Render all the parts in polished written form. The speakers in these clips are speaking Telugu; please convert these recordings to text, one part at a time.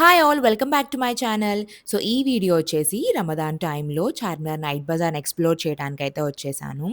Hi all welcome back to my channel. So, ఈ వీడియో వచ్చేసి రమదాన్ టైంలో చార్మినార్ నైట్ బజార్‌ని ఎక్స్‌ప్లోర్ చేయడానికైతే వచ్చేసాను.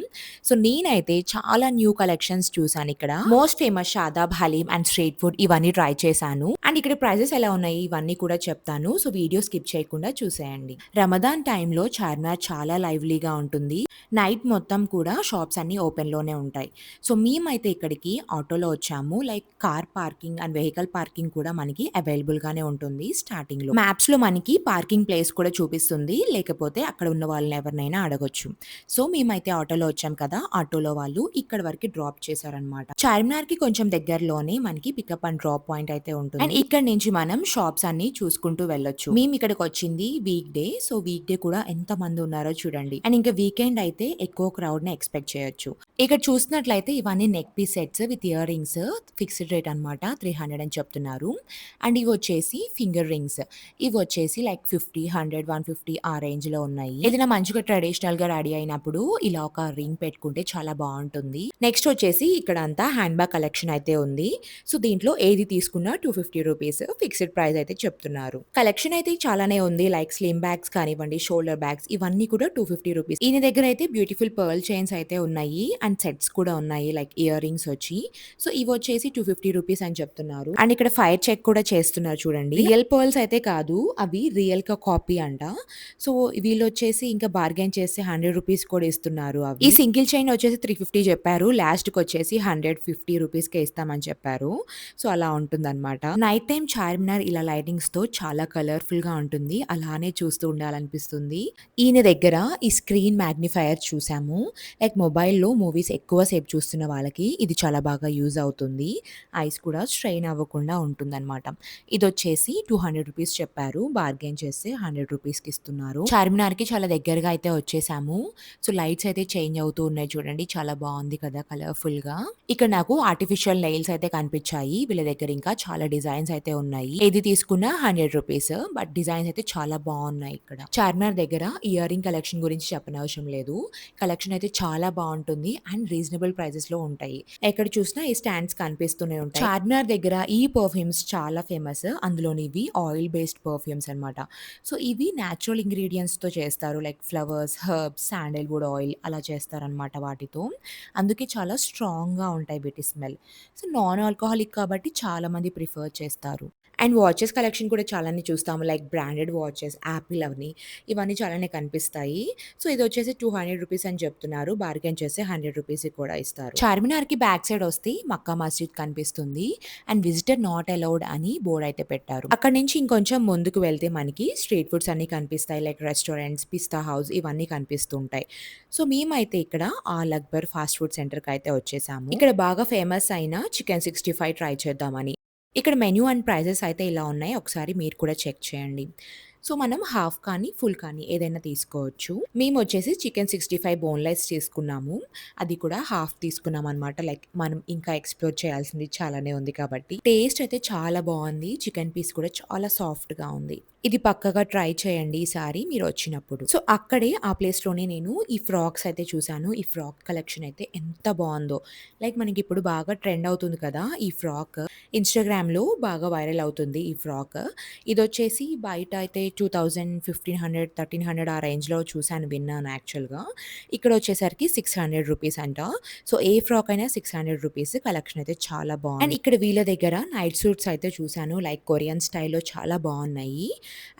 సో, నేనైతే చాలా న్యూ కలెక్షన్స్ చూసానిక్కడ. Most famous Shadab haleem and street food ఇవన్నీ ట్రై చేశాను. అండ్ ఇక్కడ ప్రైజెస్ ఎలా ఉన్నాయి ఇవన్నీ కూడా చెప్తాను. సో, వీడియో స్కిప్ చేయకుండా చూసేయండి. రమదాన్ టైంలో చార్మినార్ చాలా లైవ్లీగా ఉంటుంది. నైట్ మొత్తం కూడా షాప్స్ అన్నీ ఓపెన్‌లోనే ఉంటాయి. సో, మేమైతే ఇక్కడికి ఆటోలో వచ్చాము. Like car parking and vehicle parking కూడా మనకి అవైలబుల్‌గానే ఉంటుంది స్టార్టింగ్‌లో. మ్యాప్స్‌లో మనకి పార్కింగ్ ప్లేస్ కూడా చూపిస్తుంది. లేకపోతే అక్కడ ఉన్న వాళ్ళని ఎవరినైనా అడగొచ్చు. సో, మేమైతే ఆటోలో వచ్చాం కదా! ఆటోలో వాళ్ళు ఇక్కడి వరకి డ్రాప్ చేశారనమాట. చార్మినార్‌కి కొంచెం దగ్గరలోనే మనకి పికప్ అండ్ డ్రాప్ పాయింట్ అయితే ఉంటుంది. అండ్ ఇక్కడి నుంచి మనం షాప్స్ అన్నీ చూసుకుంటూ వెళ్ళొచ్చు. మేము ఇక్కడికొచ్చింది weekday. So, weekday కూడా ఎంతమంది ఉన్నారో చూడండి. అండ్ ఇంకా వీకెండ్ అయితే ఎక్కువ క్రౌడ్‌ని ఎక్స్‌పెక్ట్ చేయొచ్చు. ఇక్కడ చూసినట్లయితే ఇవన్నీ neck piece sets with earrings fixed rate అనమాట. 300 అని చెప్తున్నారు. అండ్ ఇవొచ్చేసి ఫింగర్ రింగ్స్. ఇవొచ్చేసి లైక్ 50, 100, 150 ఆ రేంజ్‌లో ఉన్నాయి. ఏదైనా మంచిగా ట్రెడిషనల్‌గా రెడీ అయినప్పుడు ఇలా ఒక రింగ్ పెట్టుకుంటే చాలా బావుంటుంది. నెక్స్ట్ వచ్చేసి ఇక్కడంతా హ్యాండ్ బ్యాగ్ కలెక్షన్ అయితే ఉంది. సో, దీంట్లో ఏది తీసుకున్నా ₹250 ఫిక్స్డ్ ప్రైస్ అయితే చెప్తున్నారు. కలెక్షన్ అయితే చాలానే ఉంది. లైక్ స్లిమ్ బ్యాగ్స్ కానివ్వండి, షోల్డర్ బ్యాగ్స్ ఇవన్నీ కూడా ₹250. ఈయన దగ్గర అయితే బ్యూటిఫుల్ పర్ల్ చైన్స్ అయితే ఉన్నాయి. అండ్ సెట్స్ కూడా ఉన్నాయి. లైక్ ఇయర్ రింగ్స్ వచ్చి. సో, ఇవొచ్చేసి ₹250 అని చెప్తున్నారు. అండ్ ఇక్కడ ఫైర్ చెక్ కూడా చేస్తున్నారు చూడండి. రియల్ పర్ల్స్ అయితే కాదు. అవి రియల్‌గా కాపీ అంట. సో, వీళ్ళొచ్చేసి ఇంకా బార్గెయిన్ చేస్తే ₹100 కూడా ఇస్తున్నారు అవి. ఈ సింగిల్ చైన్ వచ్చేసి 350 చెప్పారు. లాస్ట్‌కొచ్చేసి ₹150కే ఇస్తామని చెప్పారు. సో, అలా ఉంటుందన్నమాట. నైట్ టైమ్ చార్మినార్ ఇలా లైటింగ్స్‌తో చాలా కలర్‌ఫుల్‌గా ఉంటుంది. అలానే చూస్తూ ఉండాలనిపిస్తుంది. ఈయన దగ్గర ఈ స్క్రీన్ మ్యాగ్నిఫైయర్ చూసాము. లైక్ మొబైల్‌లో మూవీస్ ఎక్కువ సేపు చూస్తున్న వాళ్ళకి ఇది చాలా బాగా యూజ్ అవుతుంది. ఐస్ కూడా స్ట్రెయిన్ అవ్వకుండా ఉంటుందన్నమాట. ఇదొచ్చేసి ₹200 చెప్పారు. బార్గెయిన్ చేస్తే ₹100కి ఇస్తున్నారు. చార్మినార్‌కి చాలా దగ్గరగా అయితే వచ్చేసాము. సో, లైట్స్ అయితే చేంజ్ అవుతూ ఉన్నాయి చూడండి. చాలా బావుంది కదా! కలర్‌ఫుల్‌గా. ఇక్కడ నాకు ఆర్టిఫిషియల్ నెయిల్స్ అయితే కనిపించాయి. వీళ్ళ దగ్గర ఇంకా చాలా డిజైన్స్ అయితే ఉన్నాయి. ఏది తీసుకున్నా ₹100 బట్ డిజైన్స్ అయితే చాలా బావున్నాయి ఇక్కడ. చార్మినార్ దగ్గర ఇయర్ రింగ్ కలెక్షన్ గురించి చెప్పనవసరం లేదు. కలెక్షన్ అయితే చాలా బావుంటుంది అండ్ రీజనబుల్ ప్రైజెస్‌లో ఉంటాయి. ఎక్కడ చూసినా ఈ స్టాండ్స్ కనిపిస్తూనే ఉంటాయి. చార్మినార్ దగ్గర ఈ పర్ఫ్యూమ్స్ చాలా ఫేమస్. అందులోని ఇవి ఆయిల్ బేస్డ్ పర్ఫ్యూమ్స్ అనమాట. సో, ఇవి నేచురల్ ఇంగ్రీడియెంట్స్‌తో చేస్తారు. Like flowers, herbs, sandalwood oil అలా చేస్తారనమాట వాటితో. అందుకే చాలా స్ట్రాంగ్‌గా ఉంటాయి వీటి స్మెల్. సో, నాన్ ఆల్కహాలిక్ కాబట్టి చాలామంది ప్రిఫర్ చేస్తారు. అండ్ వాచెస్ కలెక్షన్ కూడా చాలానే చూస్తాము. లైక్ బ్రాండెడ్ వాచెస్, యాపిల్ అవని ఇవన్నీ చాలానే కనిపిస్తాయి. సో, ఇదొచ్చేసి ₹200 అని చెప్తున్నారు. బార్గెయిన్ చేస్తే ₹100 కూడా ఇస్తారు. చార్మినార్‌కి బ్యాక్ సైడ్ వస్తే మక్కా మస్జిద్ కనిపిస్తుంది. అండ్ విజిటర్ నాట్ అలౌడ్ అని బోర్డ్ అయితే పెట్టారు. అక్కడి నుంచి ఇంకొంచెం ముందుకు వెళ్తే మనకి స్ట్రీట్ ఫుడ్స్ అన్నీ కనిపిస్తాయి. లైక్ రెస్టారెంట్స్, పిస్తా హౌస్ ఇవన్నీ కనిపిస్తుంటాయి. సో, మేమైతే ఇక్కడ ఆల్ అక్బర్ ఫాస్ట్ ఫుడ్ సెంటర్‌కి అయితే వచ్చేసాము. ఇక్కడ బాగా ఫేమస్ అయిన చికెన్ 65 ట్రై చేద్దామని. ఇక్కడ మెన్యూ అండ్ ప్రైజెస్ అయితే ఇలా ఉన్నాయి. ఒకసారి మీరు కూడా చెక్ చేయండి. సో, మనం హాఫ్ కానీ, ఫుల్ కానీ ఏదైనా తీసుకోవచ్చు. మేమొచ్చేసి చికెన్ 65 బోన్‌లెస్ తీసుకున్నాము. అది కూడా హాఫ్ తీసుకున్నామనమాట. లైక్ మనం ఇంకా ఎక్స్‌ప్లోర్ చేయాల్సింది చాలానే ఉంది కాబట్టి. టేస్ట్ అయితే చాలా బావుంది. చికెన్ పీస్ కూడా చాలా సాఫ్ట్‌గా ఉంది. ఇది పక్కాగా ట్రై చేయండి ఈసారి మీరొచ్చినప్పుడు. సో, అక్కడే ఆ ప్లేస్‌లోనే నేను ఈ ఫ్రాక్స్ అయితే చూసాను. ఈ ఫ్రాక్ కలెక్షన్ అయితే ఎంత బావుందో. లైక్ మనకిప్పుడు బాగా ట్రెండ్ అవుతుంది కదా! ఈ ఫ్రాక్. ఇన్‌స్టాగ్రామ్‌లో బాగా వైరల్ అవుతుంది ఈ ఫ్రాక్. ఇదొచ్చేసి బయట అయితే 1500, 1300 ఆ రేంజ్‌లో చూసాను, విన్నాను యాక్చువల్‌గా. ఇక్కడొచ్చేసరికి ₹600 అంట. సో, ఏ ఫ్రాక్ అయినా ₹600 కలెక్షన్ అయితే చాలా బావుంది. అండ్ ఇక్కడ వీళ్ళ దగ్గర నైట్ సూట్స్ అయితే చూసాను. లైక్ కొరియన్ స్టైల్‌లో చాలా బావున్నాయి.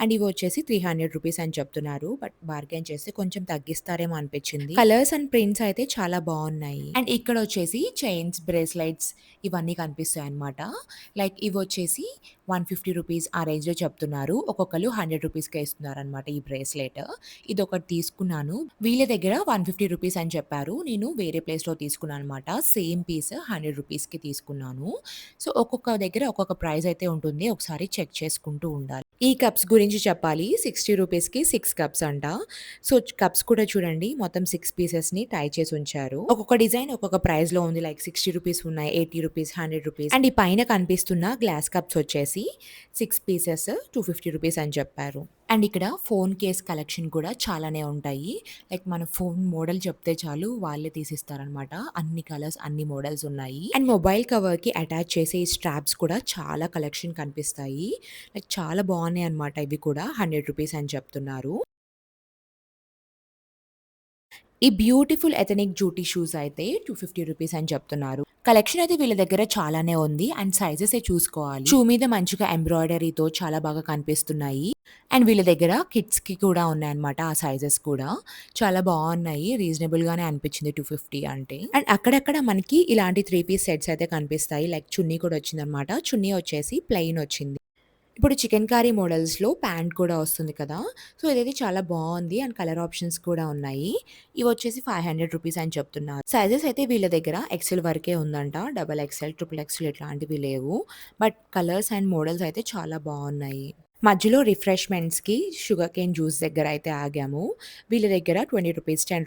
అండ్ ఇవొచ్చేసి ₹300 అని చెప్తున్నారు. బట్ బార్గెయిన్ చేస్తే కొంచెం తగ్గిస్తారేమో అనిపించింది. కలర్స్ అండ్ ప్రింట్స్ అయితే చాలా బావున్నాయి. అండ్ ఇక్కడొచ్చేసి చైన్స్, బ్రేస్లెట్స్ ఇవన్నీ కనిపిస్తాయన్నమాట. లైక్ ఇవొచ్చేసి ₹150 ఆ రేంజ్‌లో చెప్తున్నారు. ఒక్కొక్కళ్ళు ₹100కే ఇస్తున్నారనమాట ఈ బ్రేస్లెట్. ఇదొకటి తీసుకున్నాను. వీళ్ళ దగ్గర ₹150 అని చెప్పారు. నేను వేరే ప్లేస్‌లో తీసుకున్నాననమాట. సేమ్ పీస్ ₹100కి తీసుకున్నాను. సో, ఒక్కొక్క దగ్గర ఒక్కొక్క ప్రైస్ అయితే ఉంటుంది. ఒకసారి చెక్ చేసుకుంటూ ఉండాలి. ఈ కప్స్ గురించి చెప్పాలి. ₹60కి 6 కప్స్ అంట. సో, కప్స్ కూడా చూడండి మొత్తం 6 పీసెస్‌ని టై చేసి ఉంచారు. ఒక్కొక్క డిజైన్ ఒక్కొక్క ప్రైస్‌లో ఉంది. లైక్ ₹60 ఉన్నాయి, ₹80, ₹100 అండ్ ఈ పైన కనిపిస్తున్న గ్లాస్ కప్స్ వచ్చేసి 6 పీసెస్ ₹250 అని చెప్పారు. అండ్ ఇక్కడ ఫోన్ కేస్ కలెక్షన్ కూడా చాలానే ఉంటాయి. లైక్ మన ఫోన్ మోడల్ చెప్తే చాలు వాళ్ళే తీసిస్తారనమాట. అన్ని కలర్స్, అన్ని మోడల్స్ ఉన్నాయి. అండ్ మొబైల్ కవర్‌కి అటాచ్ చేసే ఈ స్ట్రాప్స్ కూడా చాలా కలెక్షన్ కనిపిస్తాయి. లైక్ చాలా బాగున్నాయి అనమాట. ఇవి కూడా రూ. 100 అని చెప్తున్నారు. ఈ బ్యూటిఫుల్ ఎథనిక్ జూటీ షూస్ అయితే రూ. 250 అని చెప్తున్నారు. కలెక్షన్ అయితే వీళ్ళ దగ్గర చాలానే ఉంది. అండ్ సైజెసే చూసుకోవాలి. షూ మీద మంచిగా ఎంబ్రాయిడరీతో చాలా బాగా కనిపిస్తున్నాయి. అండ్ వీళ్ళ దగ్గర కిడ్స్‌కి కూడా ఉన్నాయన్నమాట. ఆ సైజెస్ కూడా చాలా బాగున్నాయి. రీజనబుల్‌గానే అనిపించింది 250 అంటే. అండ్ అక్కడక్కడ మనకి ఇలాంటి 3 పీస్ సెట్స్ అయితే కనిపిస్తాయి. లైక్ చున్నీ కూడా వచ్చిందన్నమాట. చున్నీ వచ్చేసి ప్లెయిన్ వచ్చింది. ఇప్పుడు చికెన్ కర్రీ మోడల్స్‌లో ప్యాంట్ కూడా వస్తుంది కదా! సో, ఇదైతే చాలా బావుంది. అండ్ కలర్ ఆప్షన్స్ కూడా ఉన్నాయి. ఇవొచ్చేసి రూ. 500 అని చెప్తున్నారు. సైజెస్ అయితే వీళ్ళ దగ్గర ఎక్సెల్ వరకే ఉందంట. డబుల్ ఎక్సెల్, ట్రిపుల్ ఎక్సెల్ ఇట్లాంటివి లేవు. బట్ కలర్స్ అండ్ మోడల్స్ అయితే చాలా బావున్నాయి. మధ్యలో రిఫ్రెష్‌మెంట్స్‌కి షుగర్ కేన్ జ్యూస్ దగ్గర అయితే ఆగాము. వీళ్ళ దగ్గర రూ. 20,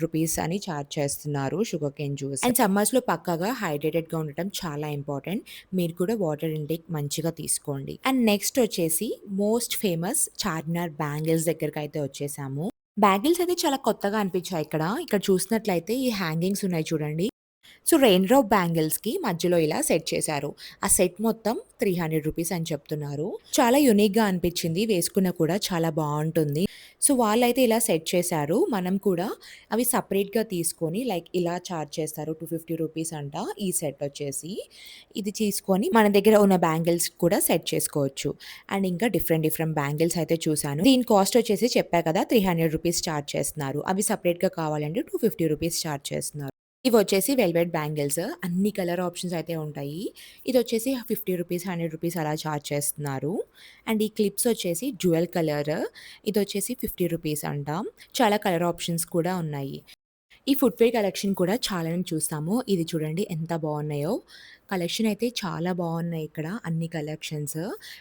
రూ. 10 అని చార్జ్ చేస్తున్నారు షుగర్ కేన్ జ్యూస్. అండ్ సమ్మర్స్‌లో పక్కాగా హైడ్రేటెడ్‌గా ఉండటం చాలా ఇంపార్టెంట్. మీరు కూడా వాటర్ ఇంటేక్ మంచిగా తీసుకోండి. అండ్ నెక్స్ట్ వచ్చేసి మోస్ట్ ఫేమస్ చార్మినార్ బ్యాంగిల్స్ దగ్గరకైతే వచ్చేసాము. బ్యాంగిల్స్ అయితే చాలా కొత్తగా అనిపించాయి ఇక్కడ. ఇక్కడ చూసినట్లయితే ఈ హ్యాంగింగ్స్ ఉన్నాయి చూడండి. సో, రెయిన్ డ్రాప్ బ్యాంగిల్స్‌కి మధ్యలో ఇలా సెట్ చేశారు. ఆ సెట్ మొత్తం రూ. 300 అని చెప్తున్నారు. చాలా యూనిక్‌గా అనిపించింది. వేసుకున్న కూడా చాలా బావుంటుంది. సో, వాళ్ళైతే ఇలా సెట్ చేశారు. మనం కూడా అవి సెపరేట్‌గా తీసుకొని లైక్ ఇలా చార్జ్ చేస్తారు. రూ. 250 అంట ఈ సెట్ వచ్చేసి. ఇది తీసుకొని మన దగ్గర ఉన్న బ్యాంగిల్స్ కూడా సెట్ చేసుకోవచ్చు. అండ్ ఇంకా డిఫరెంట్ డిఫరెంట్ బ్యాంగిల్స్ అయితే చూసాను. దీని కాస్ట్ వచ్చేసి చెప్పా కదా! రూ. 300 చార్జ్ చేస్తున్నారు. అవి సెపరేట్‌గా కావాలంటే రూ. 250 చార్జ్ చేస్తున్నారు. ఇవొచ్చేసి వెల్వెట్ బ్యాంగిల్స్. అన్ని కలర్ ఆప్షన్స్ అయితే ఉంటాయి. ఇదొచ్చేసి రూ. 50, రూ. 100 అలా చార్జ్ చేస్తున్నారు. అండ్ ఈ క్లిప్స్ వచ్చేసి డ్యూయల్ కలర్. ఇదొచ్చేసి రూ. 50 అంట. చాలా కలర్ ఆప్షన్స్ కూడా ఉన్నాయి. ఈ ఫుట్‌వేర్ కలెక్షన్ కూడా చాలానే చూసాము. ఇది చూడండి ఎంత బావున్నాయో. కలెక్షన్ అయితే చాలా బావున్నాయి ఇక్కడ అన్ని కలెక్షన్స్.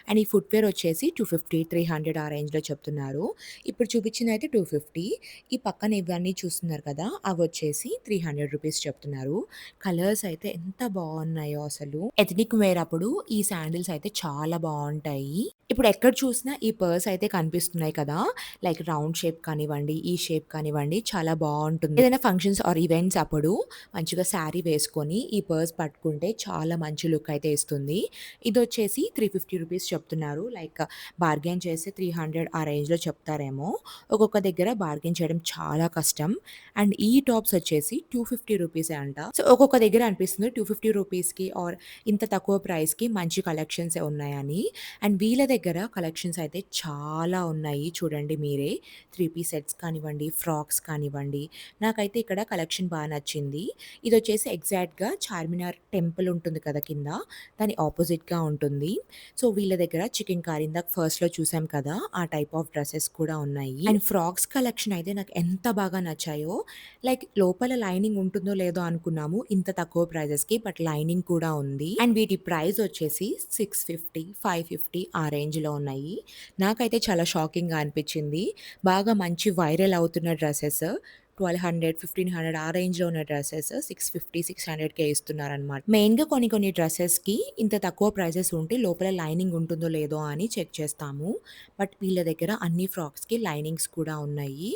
అండ్ ఈ ఫుట్‌వేర్ వచ్చేసి 250, 300 ఆ రేంజ్‌లో చెప్తున్నారు. ఇప్పుడు చూపించిందయితే 250. ఈ పక్కన ఇవన్నీ చూస్తున్నారు కదా! అవొచ్చేసి రూ. 300 చెప్తున్నారు. కలర్స్ అయితే ఎంత బావున్నాయో అసలు. ఎథనిక్ వేర్ అప్పుడు ఈ శాండిల్స్ అయితే చాలా బావుంటాయి. ఇప్పుడు ఎక్కడ చూసినా ఈ పర్స్ అయితే కనిపిస్తున్నాయి కదా! లైక్ రౌండ్ షేప్ కానివ్వండి, ఈ షేప్ కానివ్వండి చాలా బావుంటుంది. ఏదైనా ఫంక్షన్స్ ఆర్ ఈవెంట్స్ అప్పుడు మంచిగా శారీ వేసుకొని ఈ పర్స్ పట్టుకుంటే చాలా మంచి లుక్ అయితే ఇస్తుంది. ఇదొచ్చేసి రూ. 350 చెప్తున్నారు. లైక్ బార్గెయిన్ చేస్తే 300 ఆ రేంజ్‌లో చెప్తారేమో. ఒక్కొక్క దగ్గర బార్గెయిన్ చేయడం చాలా కష్టం. అండ్ ఈ టాప్స్ వచ్చేసి రూ. 250 అంట. సో, ఒక్కొక్క దగ్గర అనిపిస్తుంది రూ. 250కి ఆర్ ఇంత తక్కువ ప్రైస్‌కి మంచి కలెక్షన్సే ఉన్నాయని. అండ్ వీళ్ళ దగ్గర కలెక్షన్స్ అయితే చాలా ఉన్నాయి. చూడండి మీరే. 3 పీస్ సెట్స్ కానివ్వండి, ఫ్రాక్స్ కానివ్వండి. నాకైతే ఇక్కడ కలెక్షన్ బా నచ్చింది. ఇదొచ్చేసి ఎగ్జాక్ట్‌గా చార్మినార్ టెంపుల్ ఉంటుంది కదా కింద, దాని అపోజిట్‌గా ఉంటుంది. సో, వీళ్ళ దగ్గర చికెన్ కర్రీ ఇందాక ఫస్ట్‌లో చూసాం కదా! ఆ టైప్ ఆఫ్ డ్రెసెస్ కూడా ఉన్నాయి. అండ్ ఫ్రాక్స్ కలెక్షన్ అయితే నాకు ఎంత బాగా నచ్చాయో. లైక్ లోపల లైనింగ్ ఉంటుందో లేదో అనుకున్నాము ఇంత తక్కువ ప్రైజెస్‌కి. బట్ లైనింగ్ కూడా ఉంది. అండ్ వీటి ప్రైస్ వచ్చేసి 650, 550 ఆ రేంజ్‌లో ఉన్నాయి. నాకైతే చాలా షాకింగ్‌గా అనిపించింది. బాగా మంచి వైరల్ అవుతున్న డ్రెసెస్ 1200, 1500 ఆ రేంజ్‌లో ఉన్న డ్రెసెస్ 650, 600కే ఇస్తున్నారనమాట. మెయిన్‌గా కొన్ని కొన్ని డ్రెసెస్‌కి ఇంత తక్కువ ప్రైజెస్ ఉంటే లోపల లైనింగ్ ఉంటుందో లేదో అని చెక్ చేస్తాము. బట్ వీళ్ళ దగ్గర అన్ని ఫ్రాక్స్‌కి లైనింగ్స్ కూడా ఉన్నాయి.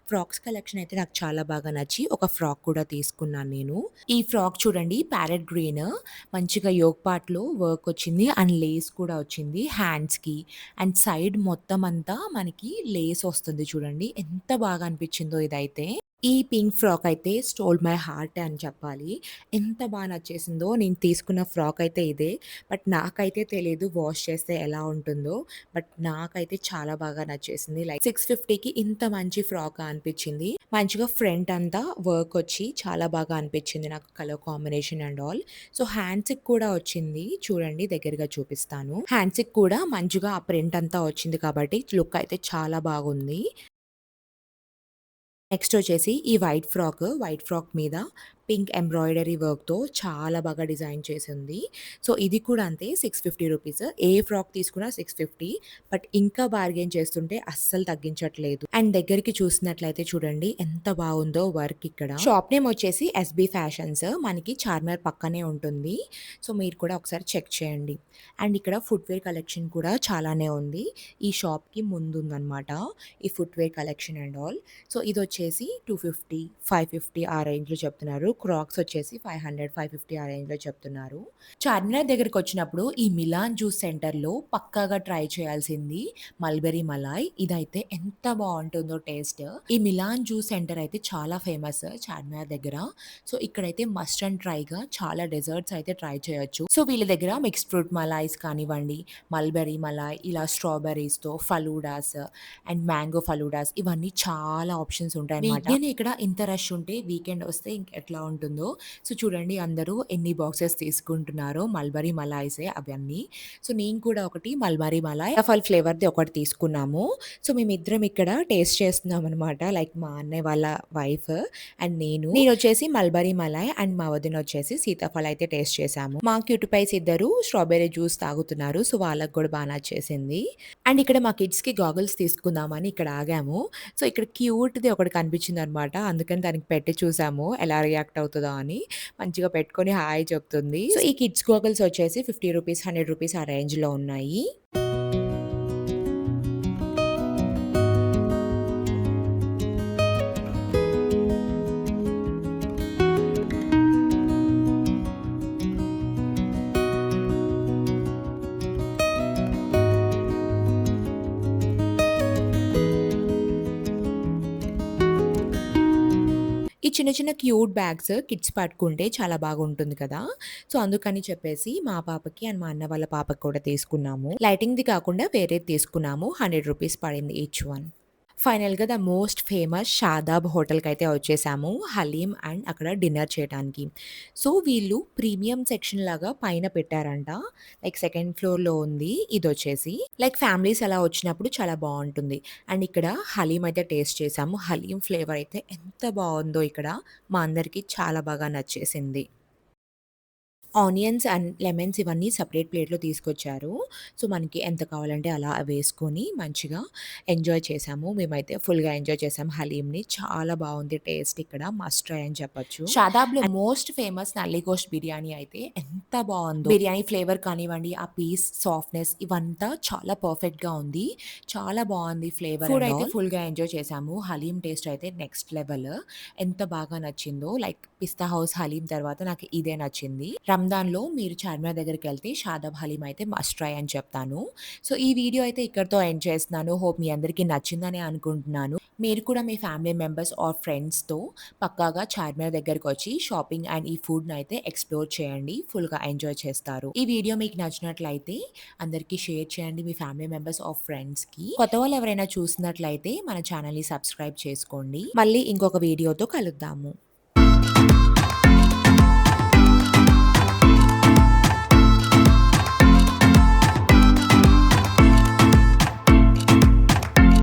ఫ్రాక్స్ కలెక్షన్ అయితే నాకు చాలా బాగా నచ్చి ఒక ఫ్రాక్ కూడా తీసుకున్నాను నేను. ఈ ఫ్రాక్ చూడండి ప్యారెట్ గ్రీన్ మంచిగా యోక్ పార్ట్‌లో వర్క్ వచ్చింది. అండ్ లేస్ కూడా వచ్చింది హ్యాండ్స్‌కి. అండ్ సైడ్ మొత్తం అంతా మనకి లేస్ వస్తుంది చూడండి. ఎంత బాగా అనిపించిందో ఇదైతే. ఈ పింక్ ఫ్రాక్ అయితే స్టోల్ మై హార్ట్ అని చెప్పాలి. ఎంత బా నచ్చేసిందో. నేను తీసుకున్న ఫ్రాక్ అయితే ఇదే. బట్ నాకైతే తెలీదు వాష్ చేస్తే ఎలా ఉంటుందో. బట్ నాకైతే చాలా బాగా నచ్చేసింది. లైక్ 650కి ఇంత మంచి ఫ్రాకా అనిపించింది. మంచిగా ఫ్రంట్ అంతా వర్క్ వచ్చి చాలా బాగా అనిపించింది నాకు colour combination and all. So, హ్యాండ్స్‌కి కూడా వచ్చింది. చూడండి దగ్గరగా చూపిస్తాను. హ్యాండ్స్‌కి కూడా మంచిగా ఆ ప్రింట్ అంతా వచ్చింది కాబట్టి లుక్ అయితే చాలా బాగుంది. నెక్స్ట్ వచ్చేసి ఈ వైట్ ఫ్రాక్ మీద పింక్ ఎంబ్రాయిడరీ వర్క్‌తో చాలా బాగా డిజైన్ చేసుంది. సో, ఇది కూడా అంతే 650 రూపీస్. ఏ ఫ్రాక్ తీసుకున్నా 650. బట్ ఇంకా బార్గెయిన్ చేస్తుంటే అస్సలు తగ్గించట్లేదు. అండ్ దగ్గరికి చూసినట్లయితే చూడండి ఎంత బాగుందో వర్క్ ఇక్కడ. షాప్ నేమ్ వచ్చేసి ఎస్‌బీ ఫ్యాషన్స్. మనకి చార్మినార్ పక్కనే ఉంటుంది. సో, మీరు కూడా ఒకసారి చెక్ చేయండి. అండ్ ఇక్కడ ఫుట్‌వేర్ కలెక్షన్ కూడా చాలానే ఉంది. ఈ షాప్‌కి ముందుందనమాట. ఈ footwear collection and all. So, ఇదొచ్చేసి 250, 550 ఆ రేంజ్‌లో చెప్తున్నారు. క్రాక్స్ వచ్చేసి 500, 550 ఆ రేంజ్‌లో చెప్తున్నారు. చార్మినార్ దగ్గరికొచ్చినప్పుడు ఈ మిలాన్ జ్యూస్ సెంటర్‌లో పక్కాగా ట్రై చేయాల్సింది మల్బెరీ మలాయ్. ఇదైతే ఎంత బావుంటుందో టేస్ట్. ఈ మిలాన్ జ్యూస్ సెంటర్ అయితే చాలా ఫేమస్ చార్మినార్ దగ్గర. సో, ఇక్కడైతే మస్ట్ అండ్ ట్రైగా చాలా డెజర్ట్స్ అయితే ట్రై చేయొచ్చు. సో, వీళ్ళ దగ్గర మిక్స్డ్ ఫ్రూట్ మలాయ్స్ కానివ్వండి, మల్బెరీ మలాయ్, ఇలా స్ట్రాబెర్రీస్‌తో ఫలూడాస్ అండ్ మ్యాంగో ఫలూడాస్ ఇవన్నీ చాలా ఆప్షన్స్ ఉంటాయన్నమాట. వీకెండ్ ఇక్కడ ఇంత రష్ ఉంటే వీకెండ్ వస్తే ఇంకెట్లా ఉంటుందో. సో, చూడండి అందరూ ఎన్ని బాక్సెస్ తీసుకుంటున్నారో మల్బరీ మలాయ్సే అవన్నీ. సో, నేను కూడా ఒకటి మల్బరీ మలాయ్ రఫల్ ఫ్లేవర్‌ది ఒకటి తీసుకున్నాము. సో, మేమిద్దరం ఇక్కడ టేస్ట్ చేస్తున్నామనమాట. లైక్ మా అన్నయ్య వాళ్ళ వైఫ్ అండ్ నేను. నేనొచ్చేసి మల్బరీ మలాయ్ అండ్ మా వదినొచ్చేసి సీతాఫల్ అయితే టేస్ట్ చేశాము. మా క్యూట్ పైస్ ఇద్దరు స్ట్రాబెర్రీ జ్యూస్ తాగుతున్నారు. సో, వాళ్ళకి కూడా బా నచ్చేసింది. అండ్ ఇక్కడ మా కిడ్స్‌కి గాగుల్స్ తీసుకుందామని ఇక్కడ ఆగాము. సో, ఇక్కడ క్యూట్‌ది ఒకటి కనిపించిందనమాట. అందుకని దానికి పెట్టి చూసాము ఎలా రియాక్ట్ అవుతదో అని. మంచిగా పెట్టుకొని హాయ్ చెప్తుంది. సో, ఈ కిడ్స్ గోగల్స్ వచ్చేసి ₹50, ₹100 ఆ రేంజ్‌లో ఉన్నాయి. ఈ చిన్న చిన్న క్యూట్ బ్యాగ్స్ కిడ్స్ పట్టుకుంటే చాలా బాగుంటుంది కదా! సో, అందుకని చెప్పేసి మా పాపకి అండ్ మా అన్న వాళ్ళ పాపకి కూడా తీసుకున్నాము. లైటింగ్‌ది కాకుండా వేరేది తీసుకున్నాము. ₹100 పడింది ఈచ్ వన్. ఫైనల్‌గా ద మోస్ట్ ఫేమస్ షాదాబ్ హోటల్‌కైతే వచ్చేసాము. హలీం అండ్ అక్కడ డిన్నర్ చేయటానికి. సో, వీళ్ళు ప్రీమియం సెక్షన్ లాగా పైన పెట్టారంట. లైక్ సెకండ్ ఫ్లోర్‌లో ఉంది ఇదొచ్చేసి. లైక్ ఫ్యామిలీస్ అలా వచ్చినప్పుడు చాలా బావుంటుంది. అండ్ ఇక్కడ హలీం అయితే టేస్ట్ చేసాము. హలీం ఫ్లేవర్ అయితే ఎంత బావుందో ఇక్కడ. మా అందరికీ చాలా బాగా నచ్చేసింది. ఆనియన్స్ అండ్ లెమన్స్ ఇవన్నీ సెపరేట్ ప్లేట్‌లో తీసుకొచ్చారు. సో, మనకి ఎంత కావాలంటే అలా వేసుకొని మంచిగా ఎంజాయ్ చేశాము. మేమైతే ఫుల్‌గా ఎంజాయ్ చేసాం హలీంని. చాలా బావుంది టేస్ట్ ఇక్కడ. మస్ట్ ట్రై అని చెప్పొచ్చు. షాదాబ్‌లో మోస్ట్ ఫేమస్ నల్లి గోష్ బిర్యానీ అయితే ఎంత బావుందో. బిర్యానీ ఫ్లేవర్ కానివ్వండి, ఆ పీస్ సాఫ్ట్‌నెస్ ఇవంతా చాలా పర్ఫెక్ట్‌గా ఉంది. చాలా బావుంది ఫ్లేవర్ ఫుడ్ అయితే ఫుల్‌గా ఎంజాయ్ చేశాము. హలీం టేస్ట్ అయితే నెక్స్ట్ లెవెల్. ఎంత బాగా నచ్చిందో లైక్ పిస్తా హౌస్ హలీం తర్వాత నాకు ఇదే నచ్చింది. రంజాన్‌లో మీరు చార్మినార్ దగ్గరికెళ్తే షాదాబ్ హలీం అయితే మస్ట్ ట్రై అని చెప్తాను. సో, ఈ వీడియో అయితే ఇక్కడితో ఎండ్ చేస్తున్నాను. హోప్ మీ అందరికీ నచ్చిందని అనుకుంటున్నాను. మీరు కూడా మీ ఫ్యామిలీ మెంబర్స్ ఆర్ ఫ్రెండ్స్‌తో పక్కాగా చార్మినార్ దగ్గరకొచ్చి షాపింగ్ అండ్ ఈ ఫుడ్‌నైతే ఎక్స్‌ప్లోర్ చేయండి. ఫుల్‌గా ఎంజాయ్ చేస్తారు. ఈ వీడియో మీకు నచ్చినట్లయితే అందరికీ షేర్ చేయండి మీ ఫ్యామిలీ మెంబర్స్ ఆర్ ఫ్రెండ్స్‌కి. కొత్త వాళ్ళు ఎవరైనా చూసినట్లయితే మన ఛానెల్‌ని సబ్స్క్రైబ్ చేసుకోండి. మళ్ళీ ఇంకొక వీడియోతో కలుద్దాము.